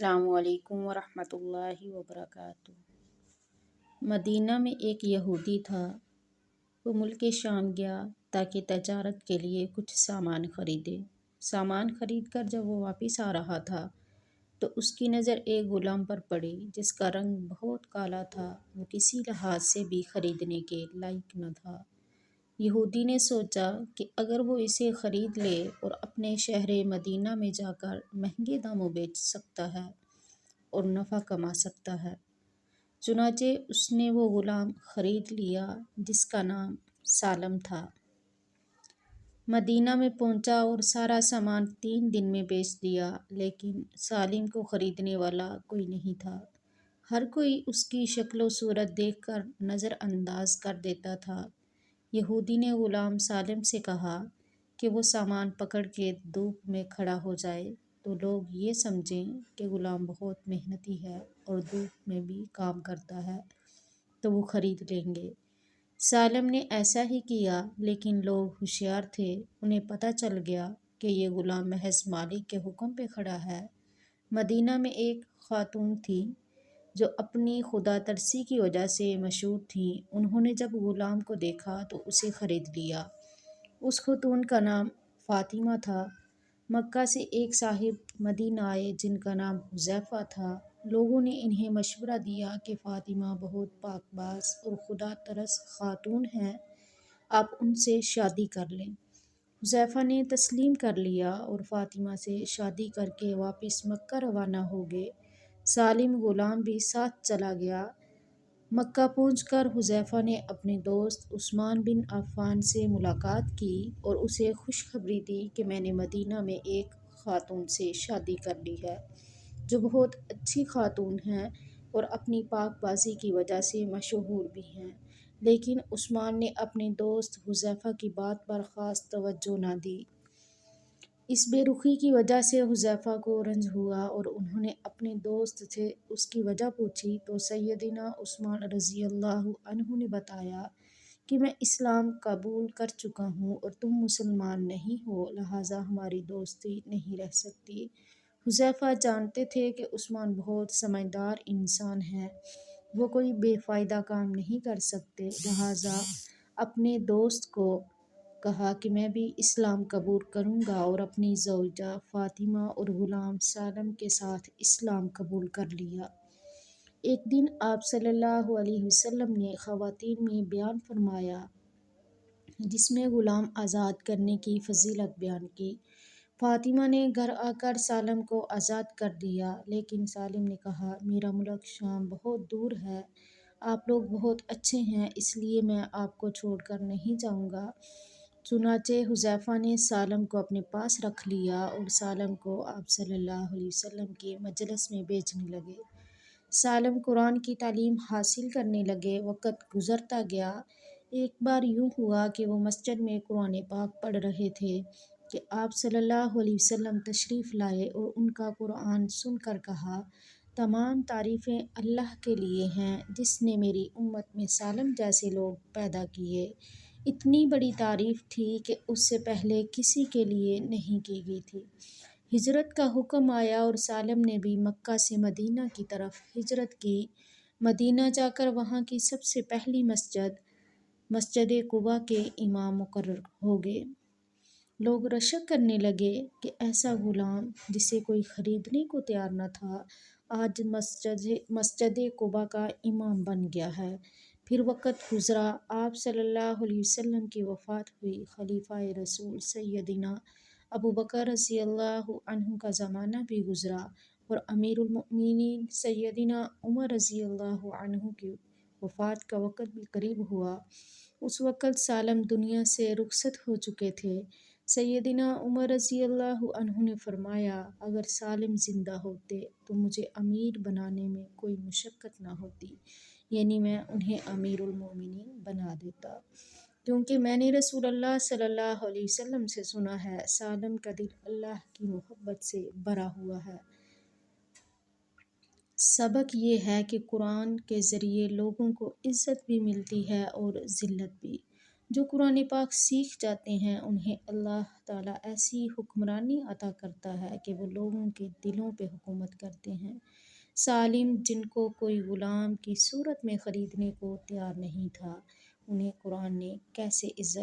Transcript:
السلام علیکم ورحمۃ اللہ وبرکاتہ۔ مدینہ میں ایک یہودی تھا۔ وہ ملک شام گیا تاکہ تجارت کے لیے کچھ سامان خریدے۔ سامان خرید کر جب وہ واپس آ رہا تھا تو اس کی نظر ایک غلام پر پڑی جس کا رنگ بہت کالا تھا۔ وہ کسی لحاظ سے بھی خریدنے کے لائق نہ تھا۔ یہودی نے سوچا کہ اگر وہ اسے خرید لے اور اپنے شہر مدینہ میں جا کر مہنگے داموں بیچ سکتا ہے اور نفع کما سکتا ہے۔ چنانچہ اس نے وہ غلام خرید لیا جس کا نام سالم تھا۔ مدینہ میں پہنچا اور سارا سامان 3 دن میں بیچ دیا، لیکن سالم کو خریدنے والا کوئی نہیں تھا۔ ہر کوئی اس کی شکل و صورت دیکھ کر نظر انداز کر دیتا تھا۔ یہودی نے غلام سالم سے کہا کہ وہ سامان پکڑ کے دھوپ میں کھڑا ہو جائے تو لوگ یہ سمجھیں کہ غلام بہت محنتی ہے اور دھوپ میں بھی کام کرتا ہے تو وہ خرید لیں گے۔ سالم نے ایسا ہی کیا، لیکن لوگ ہوشیار تھے۔ انہیں پتہ چل گیا کہ یہ غلام محض مالک کے حکم پہ کھڑا ہے۔ مدینہ میں ایک خاتون تھی جو اپنی خدا ترسی کی وجہ سے مشہور تھیں۔ انہوں نے جب غلام کو دیکھا تو اسے خرید لیا۔ اس خاتون کا نام فاطمہ تھا۔ مکہ سے ایک صاحب مدینہ آئے جن کا نام حذیفہ تھا۔ لوگوں نے انہیں مشورہ دیا کہ فاطمہ بہت پاک باز اور خدا ترس خاتون ہیں، آپ ان سے شادی کر لیں۔ حذیفہ نے تسلیم کر لیا اور فاطمہ سے شادی کر کے واپس مکہ روانہ ہو گئے۔ سالم غلام بھی ساتھ چلا گیا۔ مکہ پہنچ کر حذیفہ نے اپنے دوست عثمان بن عفان سے ملاقات کی اور اسے خوشخبری دی کہ میں نے مدینہ میں ایک خاتون سے شادی کر لی ہے جو بہت اچھی خاتون ہے اور اپنی پاک بازی کی وجہ سے مشہور بھی ہیں۔ لیکن عثمان نے اپنے دوست حذیفہ کی بات پر خاص توجہ نہ دی۔ اس بے رخی کی وجہ سے حذیفہ کو رنج ہوا اور انہوں نے اپنے دوست سے اس کی وجہ پوچھی تو سیدنا عثمان رضی اللہ عنہ نے بتایا کہ میں اسلام قبول کر چکا ہوں اور تم مسلمان نہیں ہو، لہٰذا ہماری دوستی نہیں رہ سکتی۔ حذیفہ جانتے تھے کہ عثمان بہت سمجھدار انسان ہے، وہ کوئی بے فائدہ کام نہیں کر سکتے، لہٰذا اپنے دوست کو کہا کہ میں بھی اسلام قبول کروں گا اور اپنی زوجہ فاطمہ اور غلام سالم کے ساتھ اسلام قبول کر لیا۔ ایک دن آپ صلی اللہ علیہ وسلم نے خواتین میں بیان فرمایا جس میں غلام آزاد کرنے کی فضیلت بیان کی۔ فاطمہ نے گھر آ کر سالم کو آزاد کر دیا، لیکن سالم نے کہا میرا ملک شام بہت دور ہے، آپ لوگ بہت اچھے ہیں، اس لیے میں آپ کو چھوڑ کر نہیں جاؤں گا۔ چنانچہ حذیفہ نے سالم کو اپنے پاس رکھ لیا اور سالم کو آپ صلی اللہ علیہ وسلم کے مجلس میں بھیجنے لگے۔ سالم قرآن کی تعلیم حاصل کرنے لگے۔ وقت گزرتا گیا۔ ایک بار یوں ہوا کہ وہ مسجد میں قرآن پاک پڑھ رہے تھے کہ آپ صلی اللہ علیہ وسلم تشریف لائے اور ان کا قرآن سن کر کہا، تمام تعریفیں اللہ کے لیے ہیں جس نے میری امت میں سالم جیسے لوگ پیدا کیے۔ اتنی بڑی تعریف تھی کہ اس سے پہلے کسی کے لیے نہیں کی گئی تھی۔ ہجرت کا حکم آیا اور سالم نے بھی مکہ سے مدینہ کی طرف ہجرت کی۔ مدینہ جا کر وہاں کی سب سے پہلی مسجد قباء کے امام مقرر ہو گئے۔ لوگ رشک کرنے لگے کہ ایسا غلام جسے کوئی خریدنے کو تیار نہ تھا آج مسجد قباء کا امام بن گیا ہے۔ پھر وقت گزرا، آپ صلی اللہ علیہ وسلم کی وفات ہوئی۔ خلیفہ رسول سیدنا ابوبکر رضی اللہ عنہ کا زمانہ بھی گزرا اور امیر المؤمنین سیدنا عمر رضی اللہ عنہ کی وفات کا وقت بھی قریب ہوا۔ اس وقت سالم دنیا سے رخصت ہو چکے تھے۔ سیدنا عمر رضی اللہ عنہ نے فرمایا، اگر سالم زندہ ہوتے تو مجھے امیر بنانے میں کوئی مشقت نہ ہوتی، یعنی میں انہیں امیر المومنین بنا دیتا، کیونکہ میں نے رسول اللہ صلی اللہ علیہ وسلم سے سنا ہے، سالم کا دل اللہ کی محبت سے بھرا ہوا ہے۔ سبق یہ ہے کہ قرآن کے ذریعے لوگوں کو عزت بھی ملتی ہے اور ذلت بھی۔ جو قرآن پاک سیکھ جاتے ہیں انہیں اللہ تعالیٰ ایسی حکمرانی عطا کرتا ہے کہ وہ لوگوں کے دلوں پہ حکومت کرتے ہیں۔ سالم جن کو کوئی غلام کی صورت میں خریدنے کو تیار نہیں تھا، انہیں قرآن نے کیسے عزت